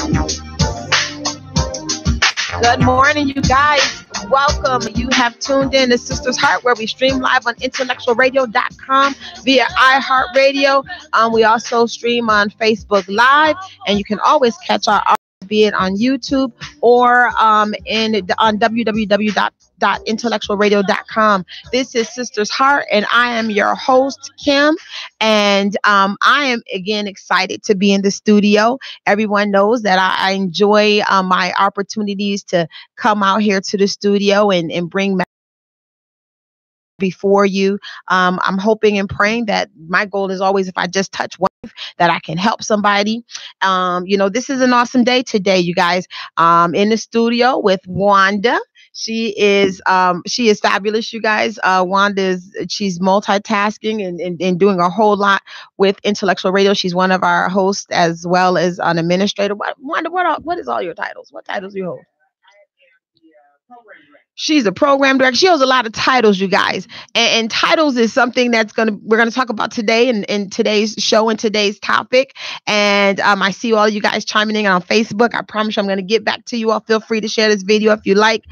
Good morning, you guys. Welcome. You have tuned in to Sister's Heart, where we stream live on IntellectualRadio.com via iHeartRadio. We also stream on Facebook Live, and you can always catch our audio, be it on YouTube or on www.intellectualradio.com. This is Sister's Heart, and I am your host, Kim. And I am again excited to be in the studio. Everyone knows that I enjoy my opportunities to come out here to the studio and bring before you. I'm hoping and praying that my goal is always, if I just touch one, that I can help somebody. This is an awesome day today, you guys. In the studio with Wanda. She is fabulous, you guys. Wanda she's multitasking and doing a whole lot with Intellectual Radio. She's one of our hosts as well as an administrator. Wanda, what is all your titles? What titles do you hold? She's a program director. She holds a lot of titles, you guys. And titles is something we're gonna talk about today in today's show and today's topic. And I see all you guys chiming in on Facebook. I promise you I'm gonna get back to you all. Feel free to share this video if you like.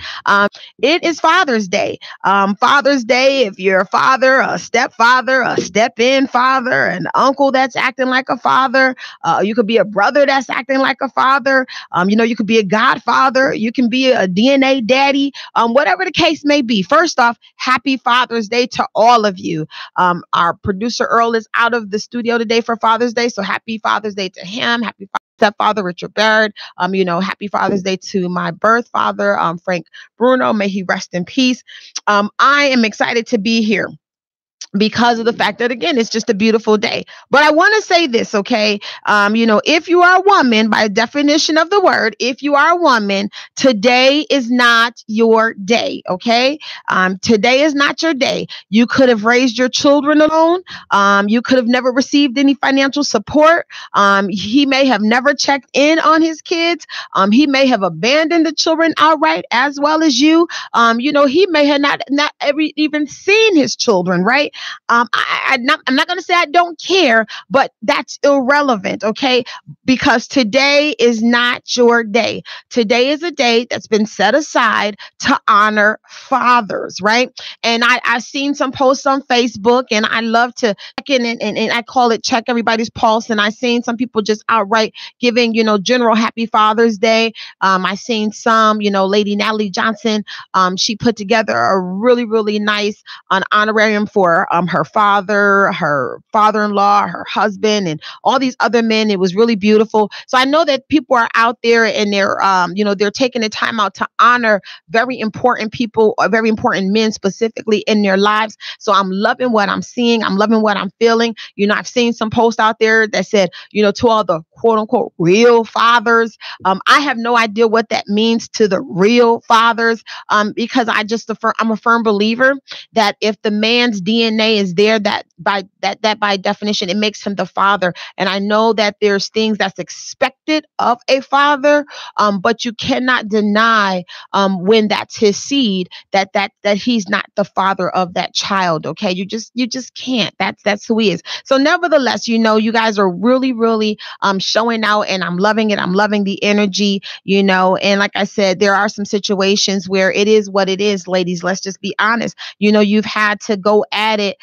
It is Father's Day. Father's Day, if you're a father, a stepfather, a step-in father, an uncle that's acting like a father, you could be a brother that's acting like a father. You could be a godfather, you can be a DNA daddy. Whatever the case may be. First off, happy Father's Day to all of you. Our producer Earl is out of the studio today for Father's Day, so happy Father's Day to him. Happy stepfather Richard Barrett. Happy Father's Day to my birth father, Frank Bruno. May he rest in peace. I am excited to be here because of the fact that, again, it's just a beautiful day. But I want to say this, okay? If you are a woman, by definition of the word, if you are a woman, today is not your day, okay? Today is not your day. You could have raised your children alone. You could have never received any financial support. He may have never checked in on his kids. He may have abandoned the children outright, as well as you. He may have not ever even seen his children, right? I'm not going to say I don't care, but that's irrelevant, okay? Because today is not your day. Today is a day that's been set aside to honor fathers, right? And I've seen some posts on Facebook, and I love to check in and I call it check everybody's pulse. And I've seen some people just outright giving, general happy Father's Day. I've seen some, Lady Natalie Johnson, she put together a really, really nice honorarium for her father, her father-in-law, her husband, and all these other men. It was really beautiful. So I know that people are out there and they're taking the time out to honor very important people, very important men specifically in their lives. So I'm loving what I'm seeing. I'm loving what I'm feeling. I've seen some posts out there that said, to all the quote unquote real fathers. I have no idea what that means to the real fathers, because I'm a firm believer that if the man's DNA is there, that by definition, it makes him the father. And I know that there's things that's expected of a father, but you cannot deny when that's his seed that he's not the father of that child. Okay, you just can't. That's who he is. So nevertheless, you guys are really, really showing out, and I'm loving it. I'm loving the energy. And like I said, there are some situations where it is what it is, ladies. Let's just be honest. You've had to go at it,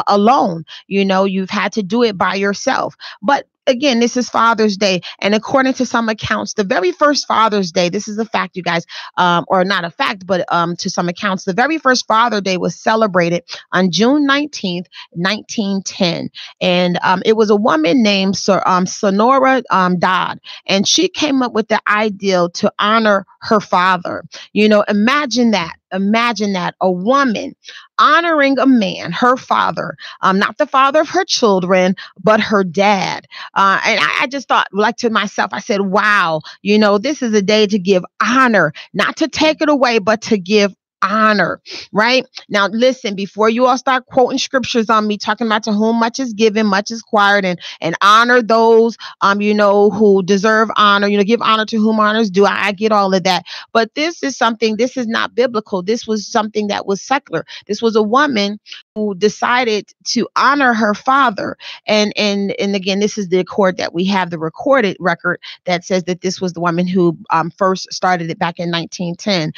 alone. You've had to do it by yourself. But again, this is Father's Day. And according to some accounts, the very first Father's Day, this is a fact, you guys, or not a fact, but to some accounts, the very first Father's Day was celebrated on June 19th, 1910. And it was a woman named Sonora Dodd. And she came up with the ideal to honor her father. Imagine that. Imagine that, a woman honoring a man, her father, not the father of her children, but her dad. And I just thought, like, to myself, I said, wow, this is a day to give honor, not to take it away, but to give honor, right? Now, listen, before you all start quoting scriptures on me, talking about to whom much is given, much is required, and honor those, who deserve honor, give honor to whom honors due. I get all of that. But this is not biblical. This was something that was secular. This was a woman who decided to honor her father. And again, this is the accord that we have, the recorded record that says that this was the woman who first started it back in 1910,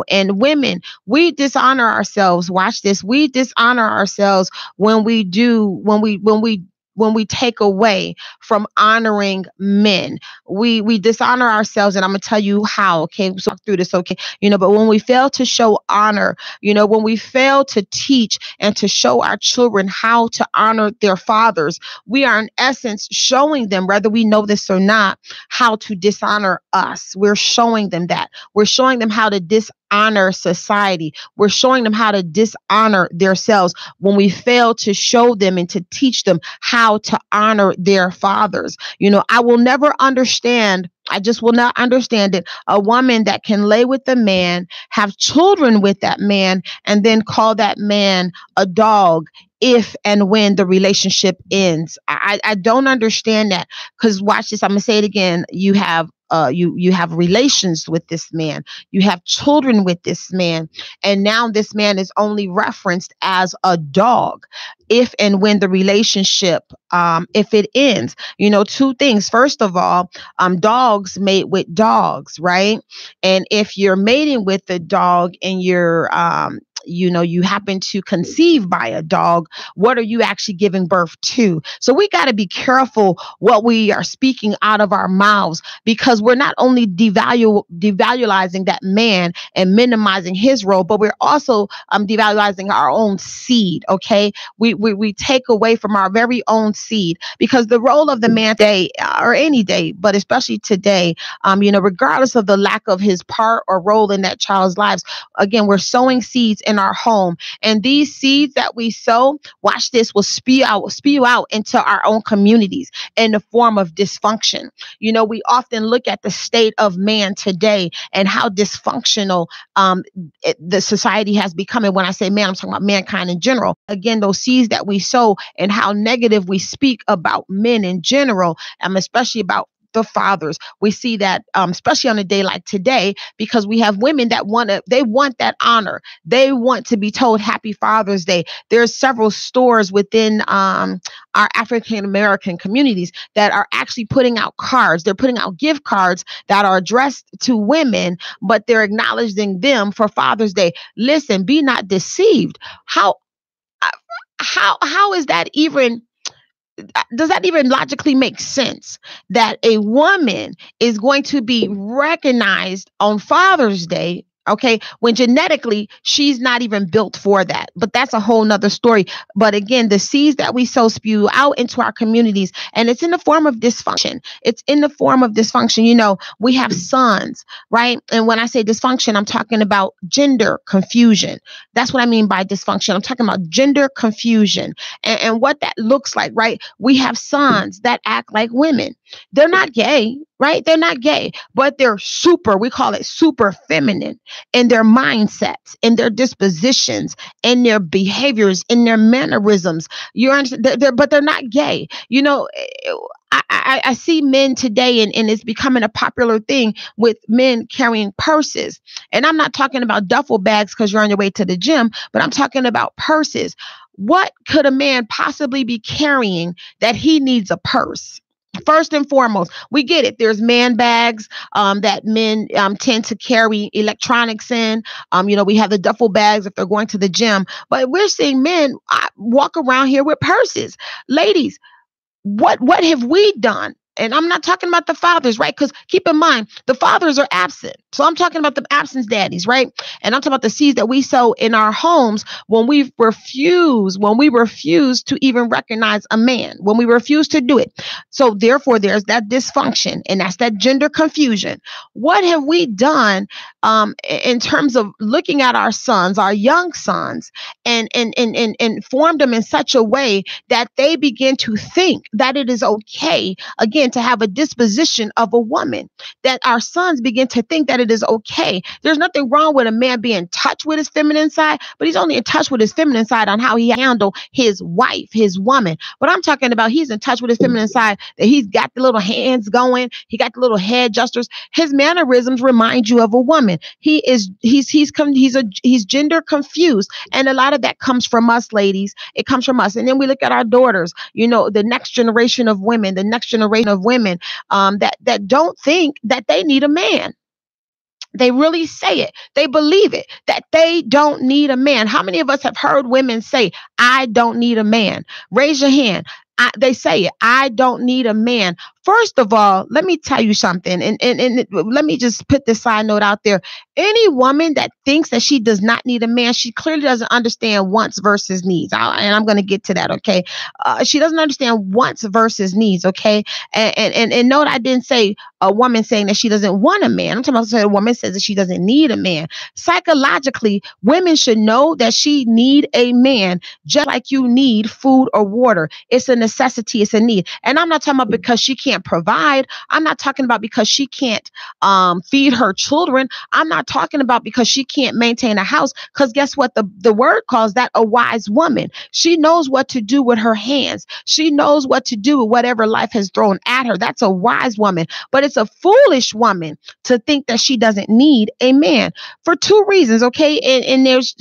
and women, we dishonor ourselves. Watch this. We dishonor ourselves when we take away from honoring men. We dishonor ourselves, and I'm gonna tell you how. Okay, so through this. Okay, but when we fail to show honor, when we fail to teach and to show our children how to honor their fathers, we are in essence showing them, whether we know this or not, how to dishonor us. We're showing them that. We're showing them how to dishonor society. We're showing them how to dishonor themselves when we fail to show them and to teach them how to honor their fathers. I will never understand. I just will not understand it. A woman that can lay with a man, have children with that man, and then call that man a dog if and when the relationship ends. I don't understand that, because watch this. I'm gonna say it again. You have relations with this man. You have children with this man. And now this man is only referenced as a dog if and when the relationship, if it ends. Two things. First of all, dogs mate with dogs, right? And if you're mating with a dog and you're, you happen to conceive by a dog, what are you actually giving birth to? So we got to be careful what we are speaking out of our mouths, because we're not only devaluing that man and minimizing his role, but we're also devaluing our own seed. Okay, we take away from our very own seed, because the role of the man today, or any day, but especially today, regardless of the lack of his part or role in that child's lives, again, we're sowing seeds in our home, and these seeds that we sow, watch this, will spew out into our own communities in the form of dysfunction. We often look at the state of man today and how dysfunctional the society has become. And when I say man, I'm talking about mankind in general. Again, those seeds that we sow and how negative we speak about men in general, especially about the fathers. We see that, especially on a day like today, because we have women that want that honor. They want to be told Happy Father's Day. There's several stores within our African American communities that are actually putting out cards. They're putting out gift cards that are addressed to women, but they're acknowledging them for Father's Day. Listen, be not deceived. How is that even? Does that even logically make sense that a woman is going to be recognized on Father's Day, okay, when genetically she's not even built for that? But that's a whole nother story. But again, the seeds that we sow spew out into our communities, and it's in the form of dysfunction. It's in the form of dysfunction. We have sons, right? And when I say dysfunction, I'm talking about gender confusion. That's what I mean by dysfunction. I'm talking about gender confusion and what that looks like, right? We have sons that act like women. They're not gay, right? They're not gay, but they're we call it super feminine in their mindsets, in their dispositions, in their behaviors, in their mannerisms. You understand? But they're not gay. I see men today, and it's becoming a popular thing with men carrying purses. And I'm not talking about duffel bags because you're on your way to the gym, but I'm talking about purses. What could a man possibly be carrying that he needs a purse? First and foremost, we get it. There's man bags that men tend to carry electronics in. We have the duffel bags if they're going to the gym. But we're seeing men walk around here with purses. Ladies, what have we done? And I'm not talking about the fathers, right? Because keep in mind, the fathers are absent. So I'm talking about the absence daddies, right? And I'm talking about the seeds that we sow in our homes when we refuse to even recognize a man, when we refuse to do it. So therefore, there's that dysfunction, and that's that gender confusion. What have we done in terms of looking at our sons, our young sons, and form them in such a way that they begin to think that it is okay, again, to have a disposition of a woman, that our sons begin to think that it is okay. There's nothing wrong with a man being in touch with his feminine side, but he's only in touch with his feminine side on how he handle his wife, his woman. But I'm talking about he's in touch with his feminine side, that he's got the little hands going, he got the little head gestures. His mannerisms remind you of a woman. He's gender confused, and a lot of that comes from us, ladies. It comes from us. And then we look at our daughters, the next generation of women, that don't think that they need a man. They really say it. They believe it, that they don't need a man. How many of us have heard women say, I don't need a man? Raise your hand. They say it. I don't need a man. First of all, let me tell you something. And let me just put this side note out there. Any woman that thinks that she does not need a man, she clearly doesn't understand wants versus needs. And I'm going to get to that. Okay. She doesn't understand wants versus needs. Okay. And note, I didn't say a woman saying that she doesn't want a man. I'm talking about a woman says that she doesn't need a man. Psychologically, women should know that she need a man, just like you need food or water. It's a necessity. It's a need. And I'm not talking about because she can't provide. I'm not talking about because she can't feed her children. I'm not talking about because she can't maintain a house. Because guess what? The word calls that a wise woman. She knows what to do with her hands. She knows what to do with whatever life has thrown at her. That's a wise woman. But it's a foolish woman to think that she doesn't need a man for two reasons. Okay. And there's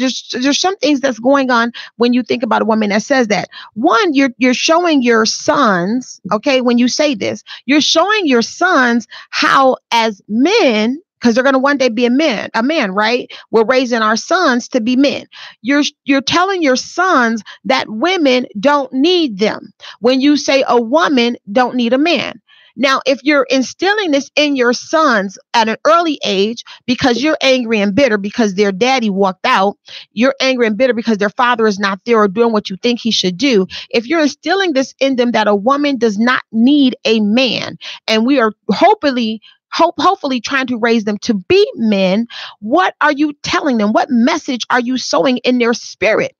some things that's going on when you think about a woman that says that. One, you're showing your sons, okay, when you say this, you're showing your sons how, as men, because they're going to one day be a man, right? We're raising our sons to be men. You're telling your sons that women don't need them when you say a woman don't need a man. Now, if you're instilling this in your sons at an early age because you're angry and bitter because their daddy walked out, you're angry and bitter because their father is not there or doing what you think he should do. If you're instilling this in them that a woman does not need a man, and we are hopefully trying to raise them to be men, what are you telling them? What message are you sowing in their spirit?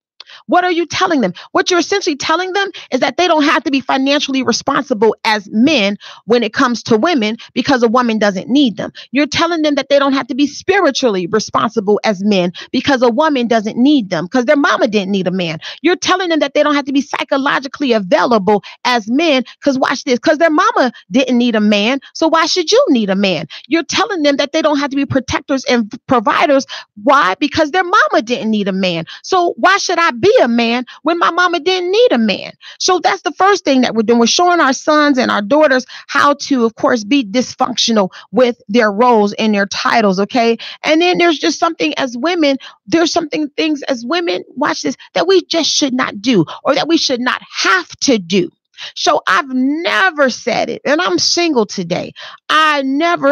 What are you telling them? What you're essentially telling them is that they don't have to be financially responsible as men when it comes to women because a woman doesn't need them. You're telling them that they don't have to be spiritually responsible as men because a woman doesn't need them because their mama didn't need a man. You're telling them that they don't have to be psychologically available as men because watch this, because their mama didn't need a man. So why should you need a man? You're telling them that they don't have to be protectors and providers. Why? Because their mama didn't need a man. So why should I be a man when my mama didn't need a man? So that's the first thing that we're doing. We're showing our sons and our daughters how to, of course, be dysfunctional with their roles and their titles. Okay. And then there's just something as women, things as women, watch this, that we just should not do or that we should not have to do. So I've never said it, and I'm single today. I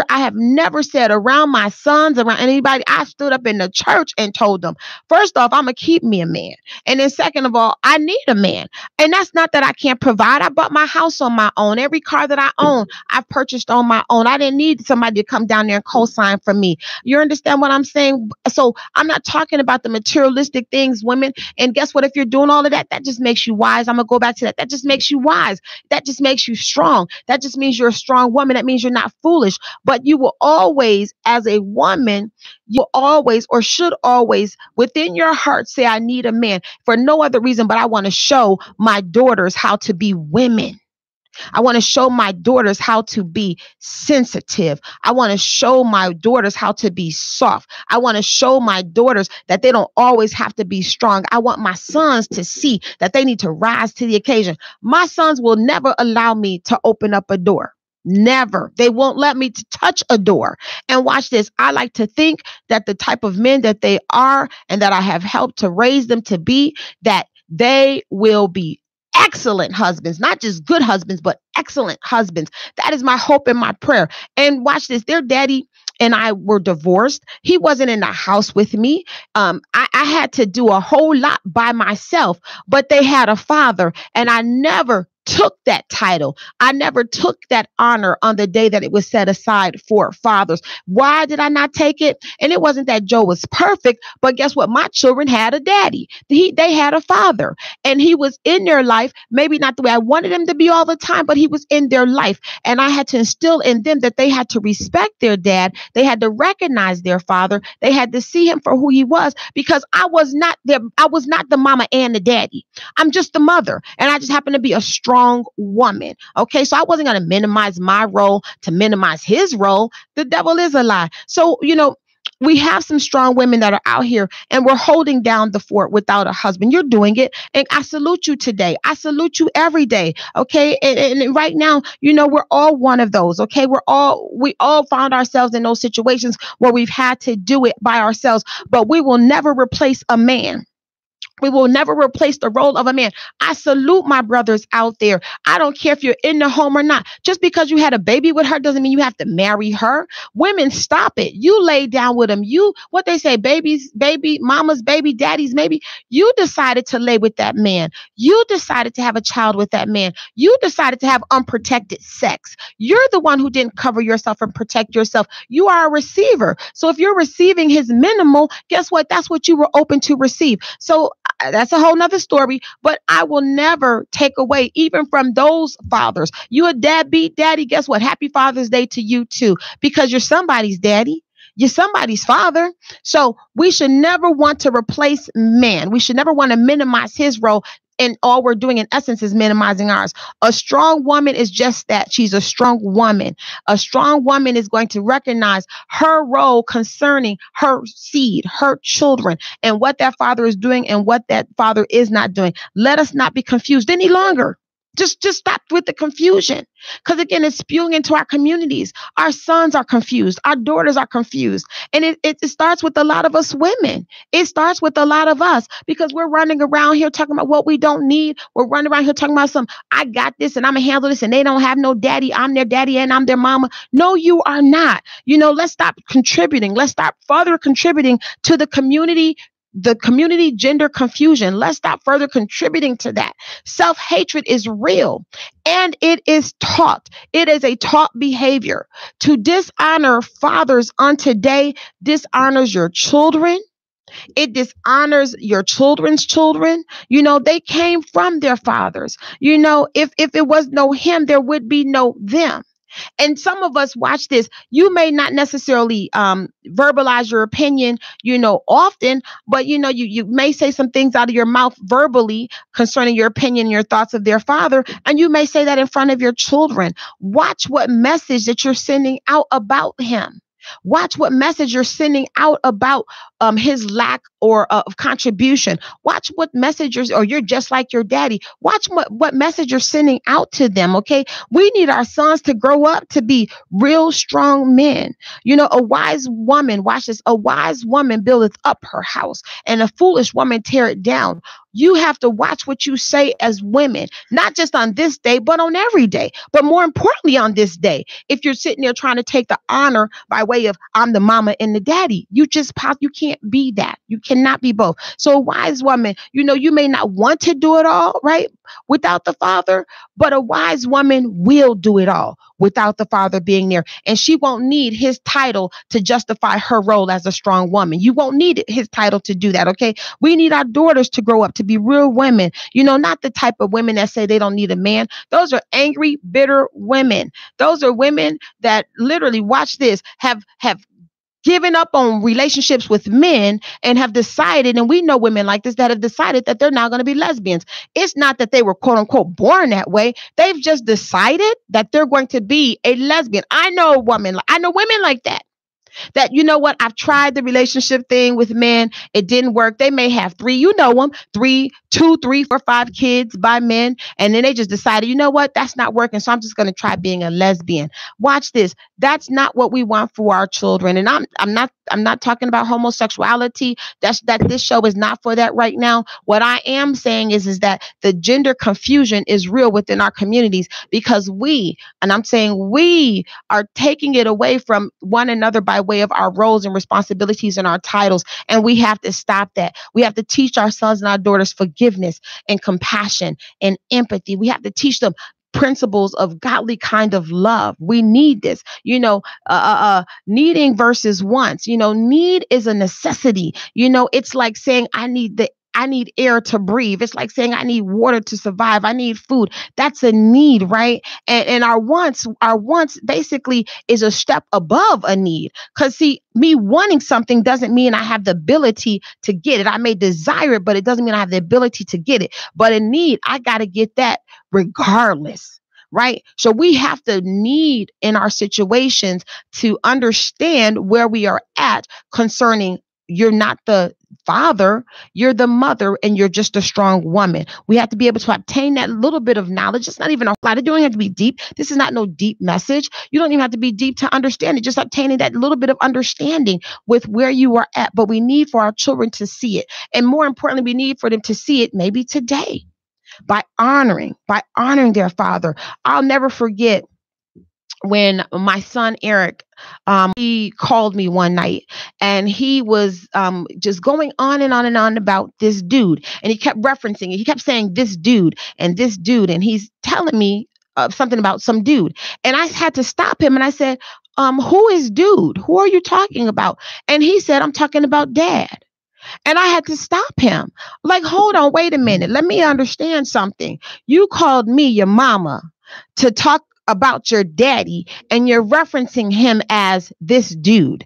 have never said around my sons, around anybody, I stood up in the church and told them, first off, I'm going to keep me a man. And then second of all, I need a man. And that's not that I can't provide. I bought my house on my own. Every car that I own, I've purchased on my own. I didn't need somebody to come down there and co-sign for me. You understand what I'm saying? So I'm not talking about the materialistic things, women. And guess what? If you're doing all of that, that just makes you wise. I'm going to go back to that. That just makes you wise. That just makes you strong. That just means you're a strong woman. That means you're not foolish. But you will always, as a woman, you always or should always within your heart say, I need a man for no other reason, but I want to show my daughters how to be women. I want to show my daughters how to be sensitive. I want to show my daughters how to be soft. I want to show my daughters that they don't always have to be strong. I want my sons to see that they need to rise to the occasion. My sons will never allow me to open up a door. Never. They won't let me to touch a door. And watch this. I like to think that the type of men that they are and that I have helped to raise them to be, that they will be excellent husbands, not just good husbands, but excellent husbands. That is my hope and my prayer. And watch this. Their daddy and I were divorced. He wasn't in the house with me. I had to do a whole lot by myself, but they had a father, and I never took that title. I never took that honor on the day that it was set aside for fathers. Why did I not take it? And it wasn't that Joe was perfect, but guess what? My children had a daddy. They had a father, and he was in their life. Maybe not the way I wanted him to be all the time, but he was in their life. And I had to instill in them that they had to respect their dad. They had to recognize their father. They had to see him for who he was, because I was not the mama and the daddy. I'm just the mother, and I just happen to be a strong woman. Okay, so I wasn't going to minimize my role to minimize his role. The devil is a lie. So, we have some strong women that are out here, and we're holding down the fort without a husband. You're doing it, and I salute you today. I salute you every day. Okay, and right now, we're all one of those. Okay, we all found ourselves in those situations where we've had to do it by ourselves, but we will never replace a man. We will never replace the role of a man. I salute my brothers out there. I don't care if you're in the home or not. Just because you had a baby with her doesn't mean you have to marry her. Women, stop it. You lay down with them. What they say, babies, baby mamas, baby daddies, maybe you decided to lay with that man. You decided to have a child with that man. You decided to have unprotected sex. You're the one who didn't cover yourself and protect yourself. You are a receiver. So if you're receiving his minimal, guess what? That's what you were open to receive. So that's a whole nother story, but I will never take away even from those fathers. You a deadbeat daddy, guess what? Happy Father's Day to you too, because you're somebody's daddy. You're somebody's father. So we should never want to replace man. We should never want to minimize his role. And all we're doing in essence is minimizing ours. A strong woman is just that. She's a strong woman. A strong woman is going to recognize her role concerning her seed, her children, and what that father is doing and what that father is not doing. Let us not be confused any longer. Just stop with the confusion. Because again, it's spewing into our communities. Our sons are confused. Our daughters are confused. And it starts with a lot of us women. It starts with a lot of us, because we're running around here talking about what we don't need. We're running around here talking about I got this and I'm going to handle this, and they don't have no daddy. I'm their daddy and I'm their mama. No, you are not. Let's stop contributing. Let's stop further contributing to the community gender confusion. Let's stop further contributing to that. Self-hatred is real, and it is taught. It is a taught behavior. To dishonor fathers on today dishonors your children. It dishonors your children's children. They came from their fathers. If it was no him, there would be no them. And some of us, watch this, you may not necessarily verbalize your opinion, often, but you may say some things out of your mouth verbally concerning your opinion, your thoughts of their father, and you may say that in front of your children. Watch what message that you're sending out about him. Watch what message you're sending out about his lack of contribution. Watch what message you're just like your daddy. Watch what message you're sending out to them. Okay, we need our sons to grow up to be real strong men. A wise woman, watch this. A wise woman buildeth up her house, and a foolish woman tear it down. You have to watch what you say as women, not just on this day, but on every day. But more importantly, on this day, if you're sitting there trying to take the honor by way of I'm the mama and the daddy, you can't be that. You cannot be both. So a wise woman, you may not want to do it all, right, without the father, but a wise woman will do it all without the father being there. And she won't need his title to justify her role as a strong woman. You won't need his title to do that, okay? We need our daughters to grow up to be real women, not the type of women that say they don't need a man. Those are angry, bitter women. Those are women that literally, watch this, have given up on relationships with men and have decided, and we know women like this that have decided that they're not going to be lesbians. It's not that they were quote unquote born that way. They've just decided that they're going to be a lesbian. I know women like that. That, I've tried the relationship thing with men. It didn't work. They may have two, three, 4, 5 kids by men. And then they just decided, that's not working. So I'm just going to try being a lesbian. Watch this. That's not what we want for our children. And I'm not talking about homosexuality. That this show is not for that right now. What I am saying is that the gender confusion is real within our communities, because we are taking it away from one another by way of our roles and responsibilities and our titles. And we have to stop that. We have to teach our sons and our daughters forgiveness and compassion and empathy. We have to teach them principles of godly kind of love. We need this, needing versus wants. Need is a necessity. It's like saying I need air to breathe. It's like saying I need water to survive. I need food. That's a need, right? And our wants basically is a step above a need. Because see, me wanting something doesn't mean I have the ability to get it. I may desire it, but it doesn't mean I have the ability to get it. But a need, I got to get that regardless. Right. So we have to need in our situations to understand where we are at concerning you're not the father, you're the mother, and you're just a strong woman. We have to be able to obtain that little bit of knowledge. It's not even a lot. It don't have to be deep. This is not no deep message. You don't even have to be deep to understand it. Just obtaining that little bit of understanding with where you are at. But we need for our children to see it. And more importantly, we need for them to see it maybe today by honoring their father. I'll never forget when my son Eric, he called me one night and he was just going on and on and on about this dude. And he kept referencing it. He kept saying this dude. And he's telling me something about some dude. And I had to stop him. And I said, who is dude? Who are you talking about? And he said, I'm talking about dad. And I had to stop him. Like, hold on, wait a minute. Let me understand something. You called me your mama to talk about your daddy, and you're referencing him as this dude.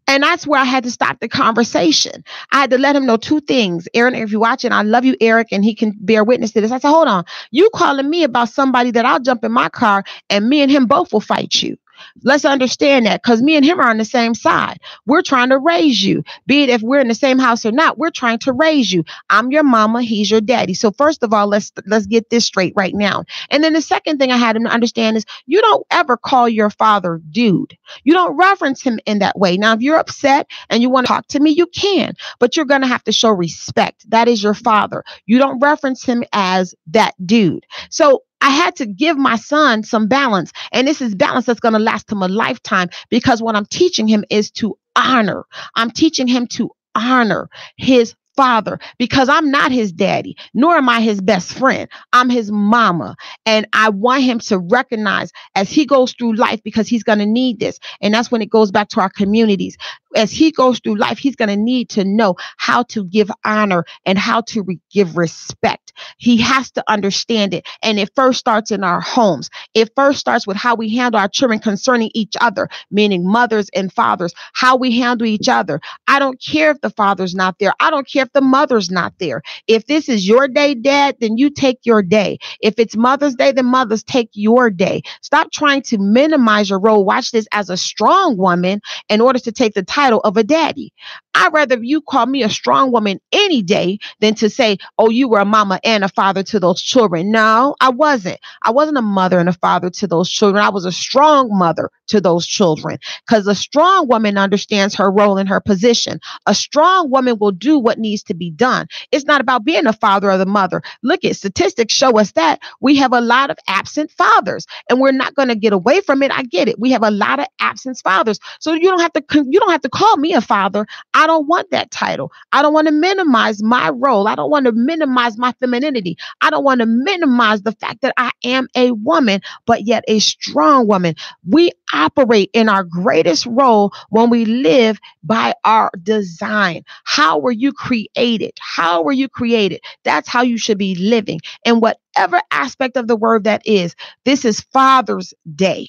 And that's where I had to stop the conversation. I had to let him know two things. Aaron, if you're watching, I love you, Eric, and he can bear witness to this. I said, hold on. You calling me about somebody that I'll jump in my car and me and him both will fight you. Let's understand that, because me and him are on the same side. We're trying to raise you. Be it if we're in the same house or not, we're trying to raise you. I'm your mama. He's your daddy. So first of all, let's get this straight right now. And then the second thing I had him to understand is you don't ever call your father dude. You don't reference him in that way. Now, if you're upset and you want to talk to me, you can, but you're going to have to show respect. That is your father. You don't reference him as that dude. So I had to give my son some balance. And this is balance that's going to last him a lifetime, because what I'm teaching him is to honor. I'm teaching him to honor his father, because I'm not his daddy, nor am I his best friend. I'm his mama. And I want him to recognize as he goes through life, because he's going to need this. And that's when it goes back to our communities. As he goes through life, he's going to need to know how to give honor and how to give respect. He has to understand it. And it first starts in our homes. It first starts with how we handle our children concerning each other, meaning mothers and fathers, how we handle each other. I don't care if the father's not there. I don't care if the mother's not there. If this is your day, Dad, then you take your day. If it's Mother's Day, then mothers take your day. Stop trying to minimize your role. Watch this, as a strong woman in order to take the title of a daddy. I'd rather you call me a strong woman any day than to say, oh, you were a mama and a father to those children. No, I wasn't. I wasn't a mother and a father to those children. I was a strong mother to those children, because a strong woman understands her role and her position. A strong woman will do what needs to be done. It's not about being a father or the mother. Look at statistics show us that we have a lot of absent fathers, and we're not going to get away from it. I get it. We have a lot of absent fathers. So you don't have to call me a father. I don't want that title. I don't want to minimize my role. I don't want to minimize my femininity. I don't want to minimize the fact that I am a woman, but yet a strong woman. We operate in our greatest role when we live by our design. How were you created? How were you created? That's how you should be living. And whatever aspect of the word that is, this is Father's Day.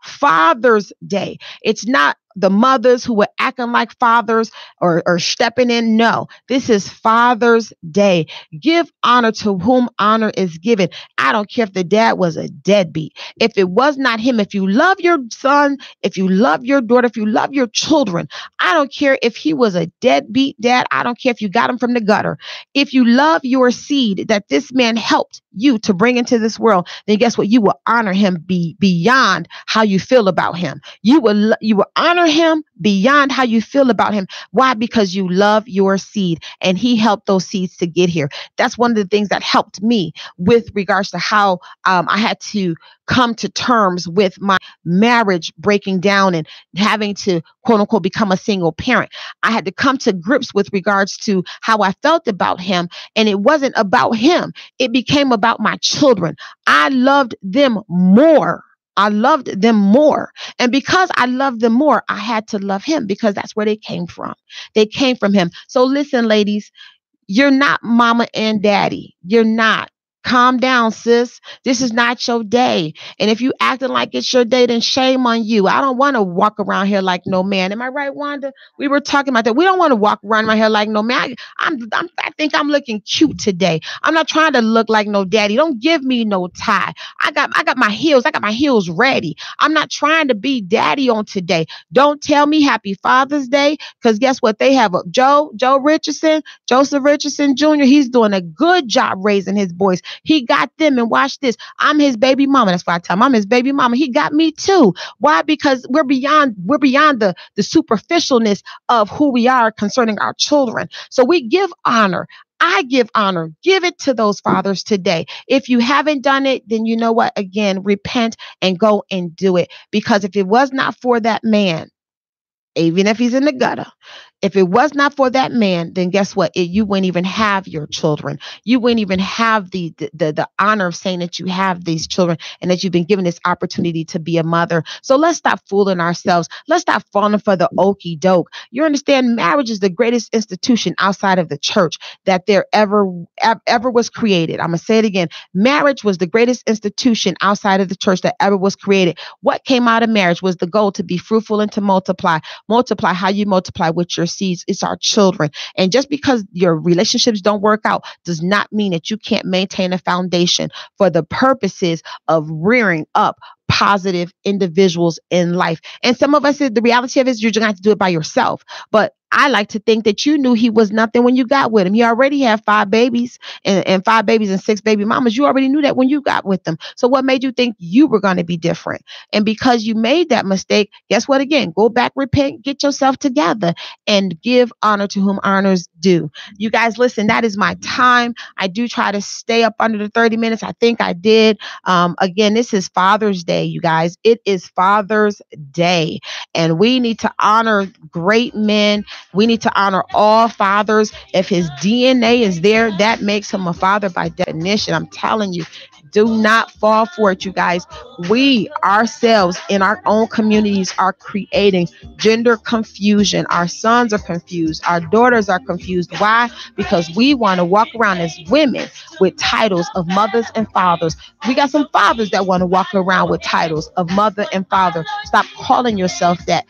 Father's Day. It's not the mothers who were acting like fathers or stepping in. No, this is Father's Day. Give honor to whom honor is given. I don't care if the dad was a deadbeat. If it was not him, if you love your son, if you love your daughter, if you love your children, I don't care if he was a deadbeat dad. I don't care if you got him from the gutter. If you love your seed that this man helped you to bring into this world, then guess what? You will honor him beyond how you feel about him. You will honor honor him beyond how you feel about him. Why? Because you love your seed and he helped those seeds to get here. That's one of the things that helped me with regards to how I had to come to terms with my marriage breaking down and having to quote unquote become a single parent. I had to come to grips with regards to how I felt about him. And it wasn't about him. It became about my children. I loved them more. I loved them more. And because I loved them more, I had to love him because that's where they came from. They came from him. So listen, ladies, you're not mama and daddy. You're not. Calm down, sis. This is not your day. And if you acting like it's your day, then shame on you. I don't want to walk around here like no man. Am I right, Wanda? We were talking about that. We don't want to walk around my hair like no man. I think I'm looking cute today. I'm not trying to look like no daddy. Don't give me no tie. I got my heels. I got my heels ready. I'm not trying to be daddy on today. Don't tell me happy Father's Day, because guess what? They have Joseph Richardson Jr. He's doing a good job raising his boys. He got them, and watch this. I'm his baby mama. That's why I tell him I'm his baby mama. He got me too. Why? Because we're beyond the superficialness of who we are concerning our children. So we give honor. I give honor. Give it to those fathers today. If you haven't done it, then you know what? Again, repent and go and do it. Because if it was not for that man, even if he's in the gutter, if it was not for that man, then guess what? You wouldn't even have your children. You wouldn't even have the honor of saying that you have these children and that you've been given this opportunity to be a mother. So let's stop fooling ourselves. Let's stop falling for the okie doke. You understand? Marriage is the greatest institution outside of the church that there ever was created. I'm going to say it again. Marriage was the greatest institution outside of the church that ever was created. What came out of marriage was the goal to be fruitful and to multiply. Multiply. How you multiply with your seeds. It's our children. And just because your relationships don't work out does not mean that you can't maintain a foundation for the purposes of rearing up positive individuals in life. And some of us, the reality of it is you're going to have to do it by yourself. But I like to think that you knew he was nothing when you got with him. He already had 5 babies and 5 babies and 6 baby mamas. You already knew that when you got with them. So what made you think you were going to be different? And because you made that mistake, guess what? Again, go back, repent, get yourself together, and give honor to whom honors due. You guys, listen, that is my time. I do try to stay up under the 30 minutes. I think I did. Again, this is Father's Day, you guys. It is Father's Day. And we need to honor great men. We need to honor all fathers. If his DNA is there, that makes him a father by definition. I'm telling you, do not fall for it, you guys. We ourselves in our own communities are creating gender confusion. Our sons are confused. Our daughters are confused. Why? Because we want to walk around as women with titles of mothers and fathers. We got some fathers that want to walk around with titles of mother and father. Stop calling yourself that.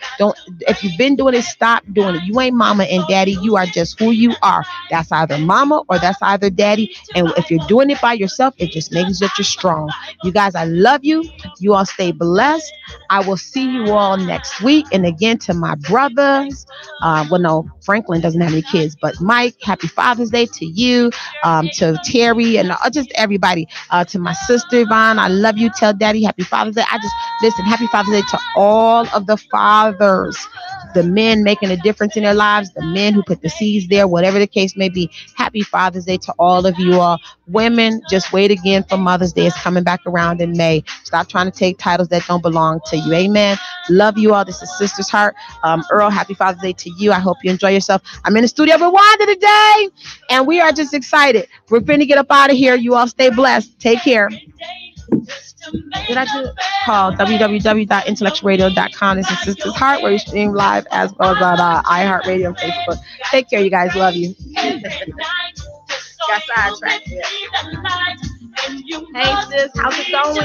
If you've been doing it, stop doing it. You ain't mama and daddy. You are just who you are. That's either mama or that's either daddy. And if you're doing it by yourself, it just makes that you're strong. You guys, I love you. You all stay blessed. I will see you all next week. And again, to my brothers, no, Franklin doesn't have any kids, but Mike, happy Father's Day to you, to Terry, and just everybody, to my sister Yvonne, I love you. Tell Daddy happy Father's Day. Listen, happy Father's Day to all of the fathers, the men making a difference in their lives, the men who put the seeds there, whatever the case may be. Happy Father's Day to all of you all. Women, just wait again for Mother's Day. It's coming back around in May. Stop trying to take titles that don't belong to you. Amen. Love you all. This is Sister's Heart. Earl, happy Father's Day to you. I hope you enjoy yourself. I'm in the studio with Wanda today, and we are just excited. We're finna get up out of here. You all stay blessed. Take care. Did I do it? Call www.intellectualradio.com. This is Sister's Heart, where you stream live as well as on iHeartRadio and Facebook. Take care, you guys. Love you. Got sidetracked here. Hey, sis. How's it going?